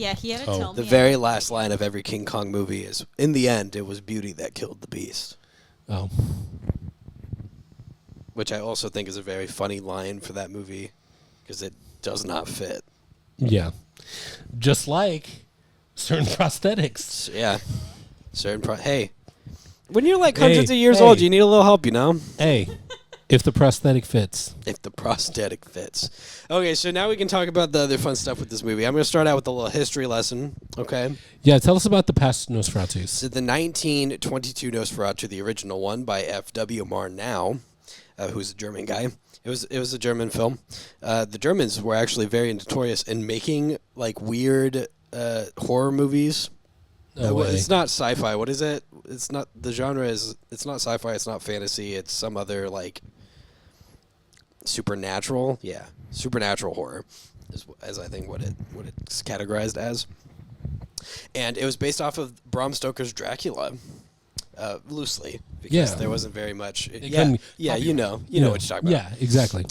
Yeah, he had to tell me. The very last line of every King Kong movie is, in the end, it was beauty that killed the beast. Oh. Which I also think is a very funny line for that movie, because it does not fit. Yeah. Just like certain prosthetics. Yeah. Hey, when you're like hundreds of years old, you need a little help, you know? Hey, if the prosthetic fits. If the prosthetic fits. Okay, so now we can talk about the other fun stuff with this movie. I'm going to start out with a little history lesson, okay? Yeah, tell us about the past Nosferatus. So the 1922 Nosferatu, the original one by F.W. Murnau, who's a German guy. It was a German film. The Germans were actually very notorious in making like weird horror movies. It's not sci-fi. What is it? It's not the genre is. It's not sci-fi. It's not fantasy. It's some other like supernatural. Yeah, supernatural horror is as I think what it's categorized as. And it was based off of Bram Stoker's Dracula. Loosely, because there wasn't very much. You know what you're talking about. Yeah, exactly.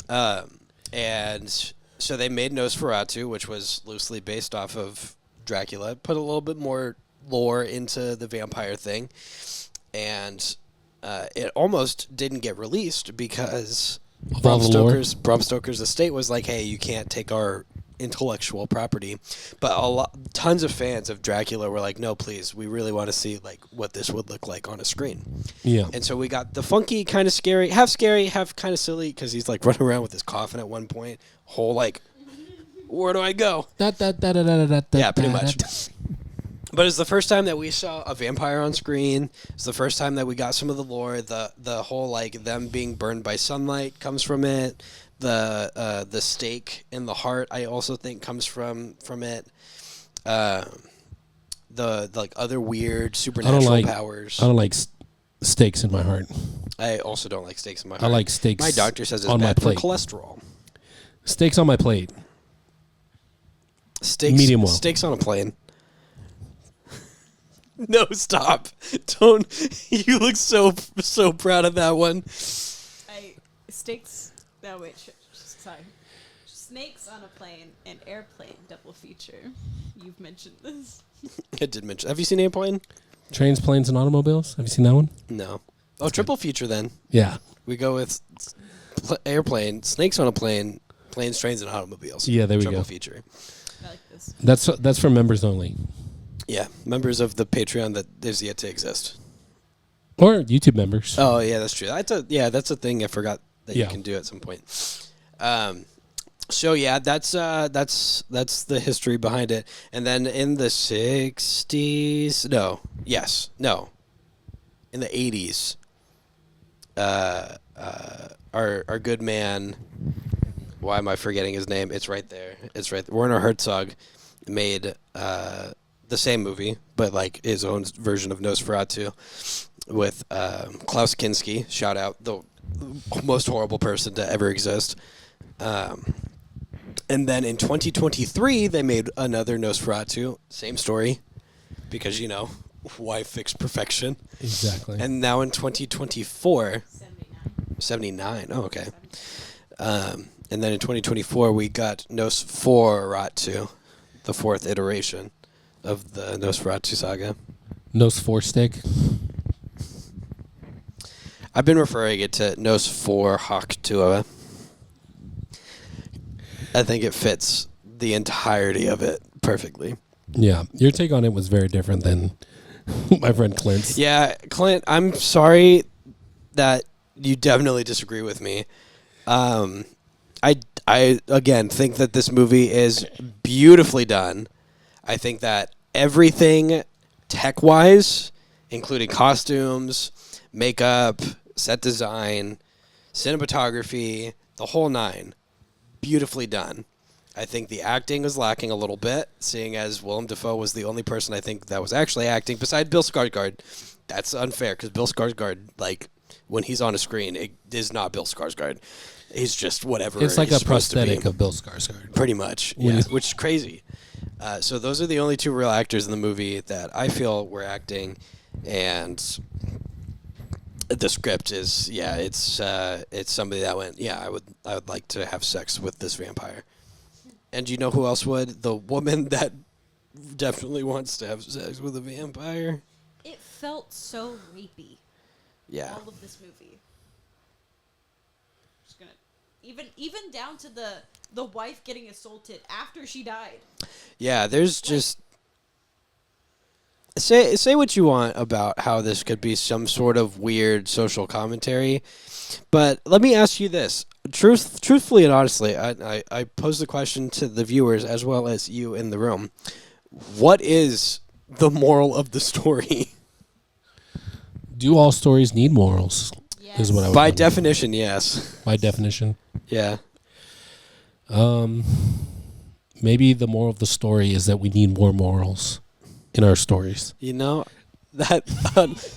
And so they made Nosferatu, which was loosely based off of Dracula, put a little bit more lore into the vampire thing, and it almost didn't get released because Bram Stoker's estate was like, hey, you can't take our intellectual property, but tons of fans of Dracula were like, no, please, we really want to see like what this would look like on a screen. Yeah. And so we got the funky, kind of scary, half kind of silly, because he's like running around with his coffin at one point, whole like, where do I go? Yeah, pretty much. But it's the first time that we saw a vampire on screen. It's the first time that we got some of the lore. The whole like them being burned by sunlight comes from it. The stake in the heart, I also think, comes from it. The like other weird supernatural powers. I don't like stakes in my heart. I also don't like steaks in my heart. I like steaks. My doctor says it's on bad my plate. for cholesterol. Steaks on my plate. Medium well. Steaks on a plane. No, stop! Don't. You look so proud of that one. Steaks. No, wait. Sorry. Snakes on a plane and airplane double feature. You've mentioned this. I did mention. Have you seen Airplane? Trains, planes, and automobiles. Have you seen that one? No. Oh, triple feature then. Yeah. We go with airplane, snakes on a plane, planes, trains, and automobiles. Yeah, there we go. Triple feature. I like this. That's for members only. Yeah, members of the Patreon that is yet to exist. Or YouTube members. Oh yeah, that's true. That's a thing I forgot that you can do at some point. So yeah, that's the history behind it. And then in the 60s, in the 80s, our good man, why am I forgetting his name? It's right there. Werner Herzog made the same movie, but like his own version of Nosferatu with Klaus Kinski. Shout out, the most horrible person to ever exist. And then in 2023, they made another Nosferatu. Same story, because, why fix perfection? Exactly. And now in 2024... 79. Oh, okay. And then in 2024, we got Nosferatu, the fourth iteration of the Nosferatu saga. Nosforstick. I've been referring it to Nosforhaktua. I think it fits the entirety of it perfectly. Yeah, your take on it was very different than my friend Clint's. Yeah, Clint, I'm sorry that you definitely disagree with me. I again think that this movie is beautifully done. I think that everything tech-wise, including costumes, makeup, set design, cinematography, the whole nine, beautifully done. I think the acting was lacking a little bit, seeing as Willem Dafoe was the only person I think that was actually acting, besides Bill Skarsgård. That's unfair, because Bill Skarsgård, like, when he's on a screen, it is not Bill Skarsgård. He's just whatever. It's like a prosthetic of Bill Skarsgård. Pretty much, yeah, which is crazy. So those are the only two real actors in the movie that I feel were acting, and the script is, it's somebody that went, I would like to have sex with this vampire. And you know who else would? The woman that definitely wants to have sex with a vampire. It felt so rapey. Yeah. All of this movie. Just gonna even down to the wife getting assaulted after she died. Yeah, there's just say what you want about how this could be some sort of weird social commentary, but let me ask you this. Truthfully and honestly, I pose the question to the viewers as well as you in the room. What is the moral of the story? Do all stories need morals? Yes. Is what I would By wonder. definition, yes. By definition. Yeah. Maybe the moral of the story is that we need more morals in our stories. You know, that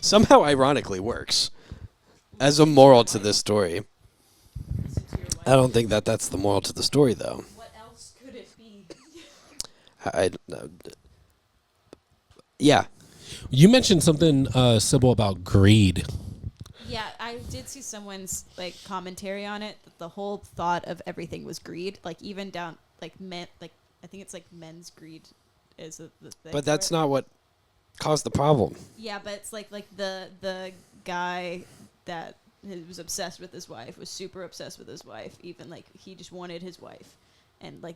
somehow ironically works as a moral to this story. Listen to your wife. I don't think that that's the moral to the story, though. What else could it be? Yeah. You mentioned something, Sybil, about greed. Yeah, I did see someone's like commentary on it. That the whole thought of everything was greed. Like even down like men. Like I think it's like men's greed is the thing. But for that's it. not what caused the problem. Yeah, but it's like the guy that was obsessed with his wife was super obsessed with his wife. Even like he just wanted his wife, and like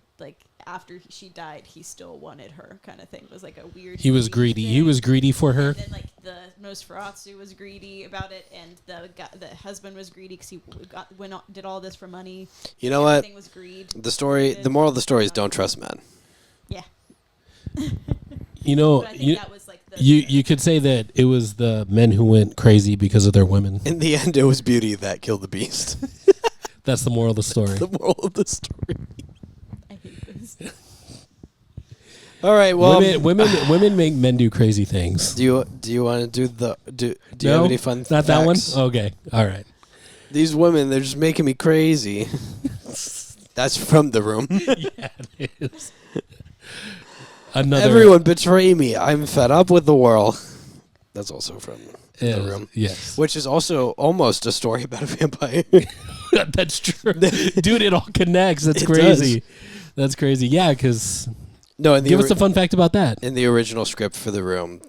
after she died, he still wanted her. Kind of thing. It was like a weird. He was greedy. He was greedy for her. And then like the Nosferatu was greedy about it, and the husband was greedy because he did all this for money. You know what? Everything was greed. The moral of the story is don't trust men. Yeah. You know, But I think that was like the you could say that it was the men who went crazy because of their women. In the end, it was beauty that killed the beast. That's the moral of the story. The moral of the story. I hate this. All right. Well, women make men do crazy things. do you want to do the do you have any fun? Not that one. facts? Okay. All right. These women, they're just making me crazy. That's from The Room. Yeah, it is. Another. Everyone betray me. I'm fed up with the world. That's also from The Room. Yes. Which is also almost a story about a vampire. That's true. Dude, it all connects. That's It crazy. That's crazy. Yeah, because No, give us a fun fact about that. in the original script for The Room,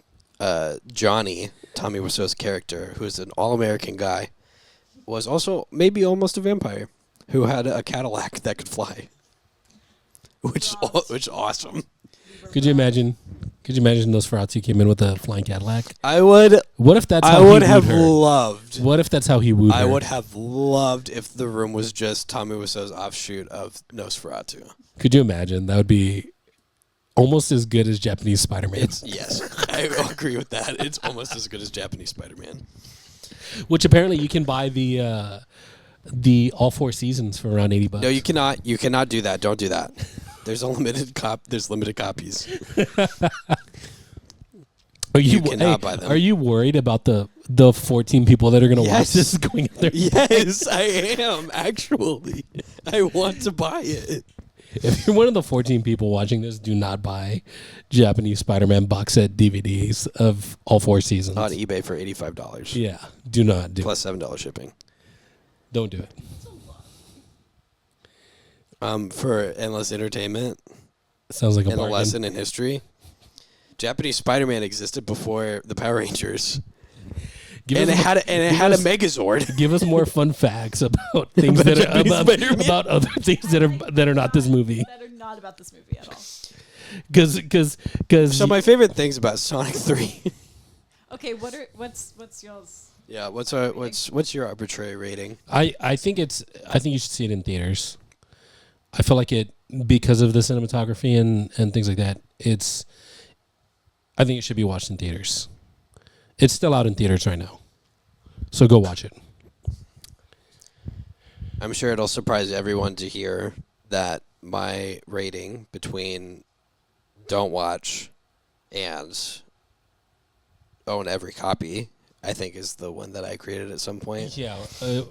Johnny, Tommy Wiseau's character, who's an all-American guy, was also maybe almost a vampire who had a Cadillac that could fly. Which is awesome. Could you imagine? Could you imagine Nosferatu came in with a flying Cadillac? I would What if that's I how would he have wooed her? loved What if that's how he wooed her? I would have loved if The Room was just Tommy Wiseau's offshoot of Nosferatu. Could you imagine? That would be almost as good as Japanese Spider-Man. Yes, I agree with that. It's almost as good as Japanese Spider-Man. Which apparently you can buy the all 4 seasons for around $80. No, you cannot. You cannot do that. Don't do that. There's There's limited copies. You cannot buy them. Are you worried about the 14 people that are going to watch Yes. this going up there? Yes, I am actually. I want to buy it. If you're one of the 14 people watching this, do not buy Japanese Spider-Man box set DVDs of all 4 seasons. On eBay for $85. Yeah, do not do Plus $7 shipping. Don't do it. For endless entertainment Sounds like a and a bargain. lesson in history. Japanese Spider-Man existed before the Power Rangers. Give And us it had a Megazord. Give us more fun facts about things that are Japanese about other things that are not this movie. That are not about this movie at all. Because So my favorite things about Sonic 3. Okay, what's y'all's? Yeah, what's your arbitrary rating? I think you should see it in theaters. I feel like it because of the cinematography and things like that. I think it should be watched in theaters. It's still out in theaters right now, so go watch it. I'm sure it'll surprise everyone to hear that my rating between don't watch and own every copy, I think, is the one that I created at some point Yeah,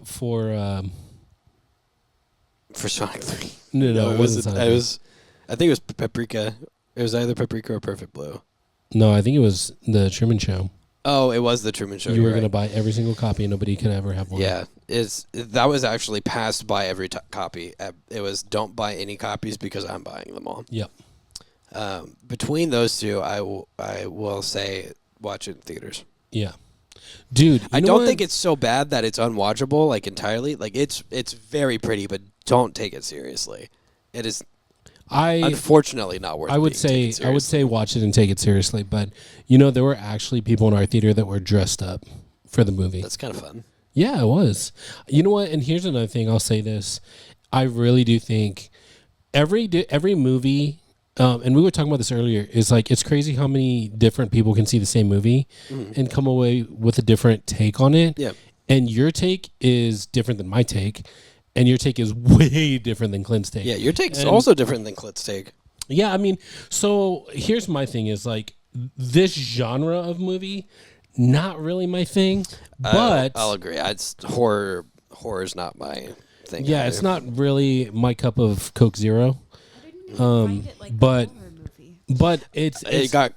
for Sonic 3. no, it wasn't. Sonic. I think it was Paprika. It was either Paprika or Perfect Blue. No, I think it was the Truman Show. Oh, it was the Truman Show. You were you're going to right. buy every single copy, and nobody could ever have one. Yeah, that was actually passed by every copy. It was don't buy any copies because I'm buying them all. Yep. Between those two, I will say watch it in theaters. Yeah. Dude, I don't think it's so bad that it's unwatchable, like entirely. Like it's very pretty, but don't take it seriously. It is unfortunately not worth. I would say watch it and take it seriously. But there were actually people in our theater that were dressed up for the movie. That's kind of fun. Yeah, it was. You know what? And here's another thing. I'll say this: I really do think every movie. And we were talking about this earlier, is like it's crazy how many different people can see the same movie and come away with a different take on it. Yeah. And your take is different than my take, and your take is way different than Clint's take. Yeah, your take is also different than Clint's take. Yeah, I mean, so here's my thing is like this genre of movie, not really my thing, but I'll agree. Horror is not my thing. Yeah, either. it's not really my cup of Coke Zero. Find it like but- a horror movie. But it's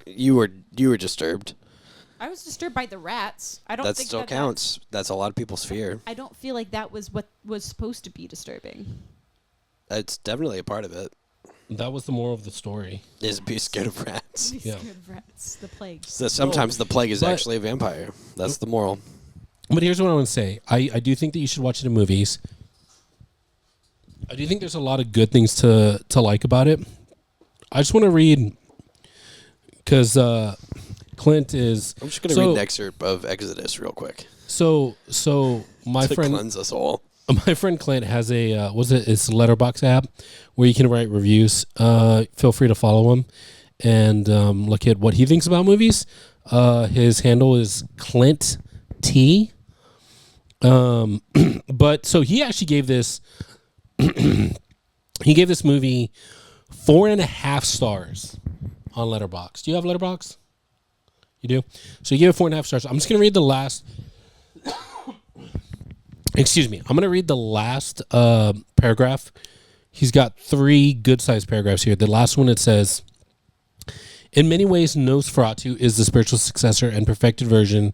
you were disturbed. I was disturbed by the rats. I don't That think still counts. That's a lot of people's fear. I don't feel like that was what was supposed to be disturbing. It's definitely a part of it. that was the moral of the story. Is be scared of rats. Be Yeah. scared of rats. The plague. So sometimes the plague is but- actually a vampire. That's the moral. But here's what I want to say. I do think that you should watch it in movies. I do think there's a lot of good things to like about it. I just want to read because Clint is. I'm just going to read an excerpt of Exodus real quick. So my to friend cleanse us all. My friend Clint has it's a Letterboxd app where you can write reviews. Feel free to follow him and look at what he thinks about movies. His handle is Clint T. But so he actually gave this movie 4.5 stars on Letterboxd. Do you have Letterboxd? You do? So he gave it 4.5 stars. I'm just gonna read the last. Excuse me. I'm going to read the last paragraph. He's got 3 good-sized paragraphs here. The last one, it says, in many ways, Nosferatu is the spiritual successor and perfected version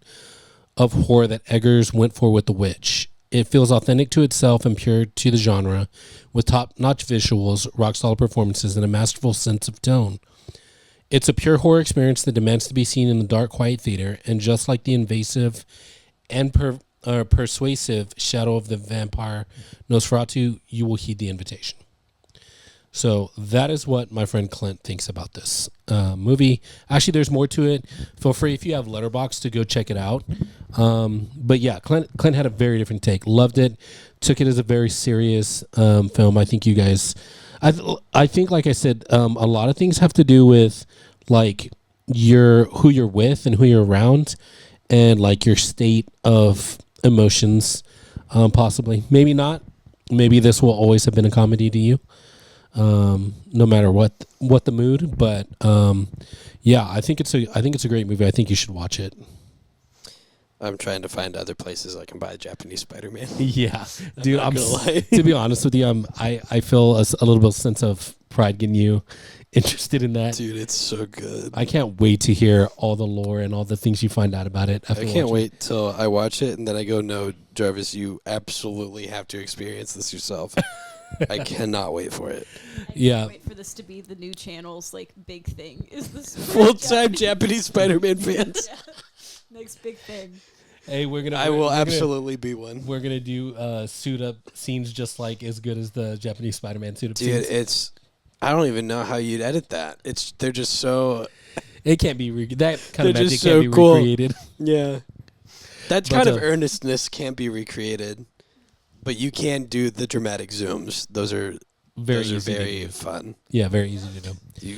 of horror that Eggers went for with The Witch. It feels authentic to itself and pure to the genre, with top-notch visuals, rock-solid performances, and a masterful sense of tone. It's a pure horror experience that demands to be seen in the dark, quiet theater, and just like the invasive and persuasive shadow of the vampire Nosferatu, you will heed the invitation. So that is what my friend Clint thinks about this movie. Actually, there's more to it. Feel free, if you have Letterboxd, to go check it out. But yeah, Clint had a very different take. Loved it. Took it as a very serious film. I think you guys... I think, like I said, a lot of things have to do with like who you're with and who you're around, and like your state of emotions, possibly. Maybe not. Maybe this will always have been a comedy to you, no matter what the mood. But yeah, I think it's a great movie. I think you should watch it. I'm trying to find other places I can buy Japanese Spider-Man. Yeah, dude. I'm not gonna lie. To be honest with you, I feel a little bit of sense of pride getting you interested in that. Dude, it's so good. I can't wait to hear all the lore and all the things you find out about it. I can't wait till I watch it and then I go, no, Jarvis, you absolutely have to experience this yourself. I cannot wait for it. Yeah. Wait for this to be the new channel's like big thing. Is this Full-time Japanese Spider-Man fans. Yeah. Next big thing. Hey, I will absolutely be one. We're gonna do suit up scenes just like as good as the Japanese Spider-Man suit up Dude, scenes. I don't even know how you'd edit that. They're just so. It can't be that kind of They're magic just can't so be cool. recreated. Yeah. That But, kind of earnestness can't be recreated, but you can do the dramatic zooms. Those are Very easy to very do. fun. Yeah, very easy to do. You,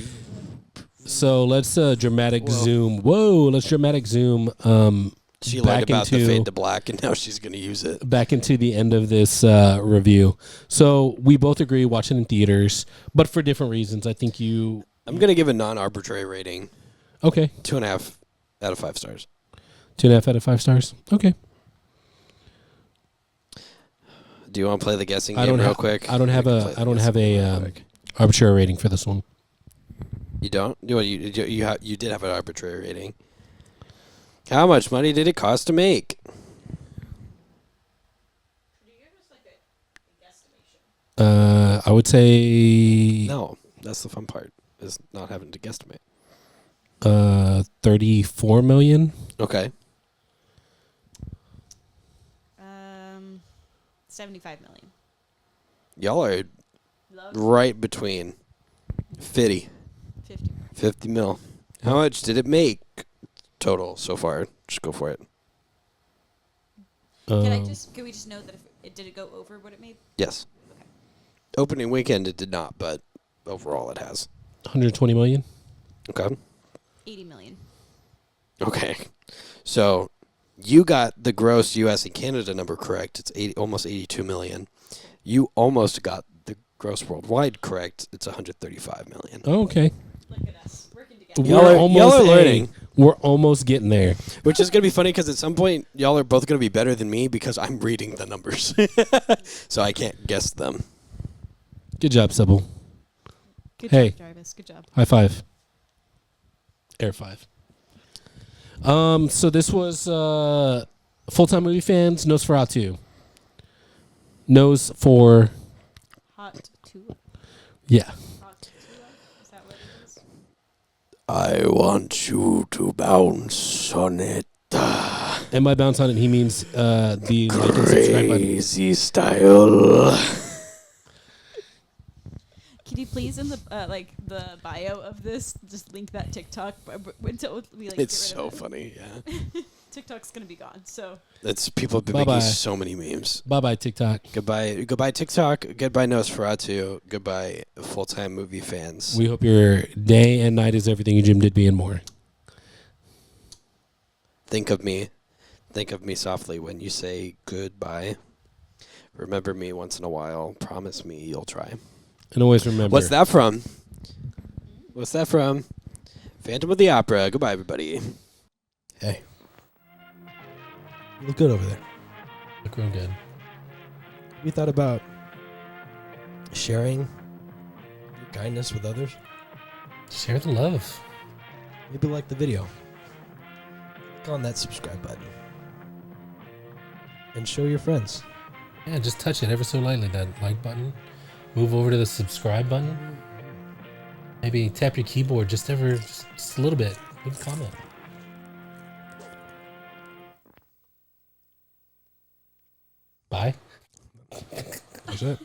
So let's dramatic zoom. Whoa, let's dramatic zoom. she Back learned about the into- fade to black, and now she's going to use it. Back into the end of this review. So we both agree watch it in theaters, but for different reasons. I think you. I'm going to give a non-arbitrary rating. Okay. 2.5 out of 5 stars. 2.5 out of 5 stars. Okay. Do you want to play the guessing game real quick? I don't have a arbitrary rating for this one. You don't? You did have an arbitrary rating. How much money did it cost to make? Could you give us like a guesstimation? I would say No, that's the fun part. is not having to guesstimate. 34 million. Okay. 75 million. Y'all are Love right between 50. 50. 50 mil. How much did it make total so far? Just go for it. Can we just know that if did it go over what it made? Yes. Okay. Opening weekend it did not, but overall it has. 120 million. Okay. 80 million. Okay. So you got the gross U.S. and Canada number correct. It's almost 82 million. You almost got the gross worldwide correct. It's 135 million. Oh, okay. Look at us working together. Y'all are learning. We're almost getting there. Which is going to be funny because at some point y'all are both going to be better than me because I'm reading the numbers. So I can't guess them. Good job, Sybil. Good Hey. job, Jarvis. Good job. High five. Air five. So this was full-time movie fans. Nosferatu. Nose for Hot Tua. yeah. Hot Tua. Is that what it is? I want you to bounce on it. And by bounce on it, he means the like and subscribe button. Crazy style. Can you please in the the bio of this just link that TikTok until we like? It's get rid so of it? funny, yeah. TikTok's gonna be gone. So It's people have been Bye-bye. making so many memes. Bye-bye, TikTok. Goodbye TikTok. Goodbye Nosferatu. Goodbye full-time movie fans. We hope your day and night is everything you Jim did be and more. Think of me softly when you say goodbye. Remember me once in a while. Promise me you'll try. And always remember. What's that from? Phantom of the Opera. Goodbye, everybody. Hey. You look good over there. Look real good. Have you thought about sharing your kindness with others? Share the love. Maybe like the video. Click on that subscribe button. And show your friends. Yeah, just touch it ever so lightly, that like button. Move over to the subscribe button. Maybe tap your keyboard just a little bit. Leave a comment. Bye. That's it.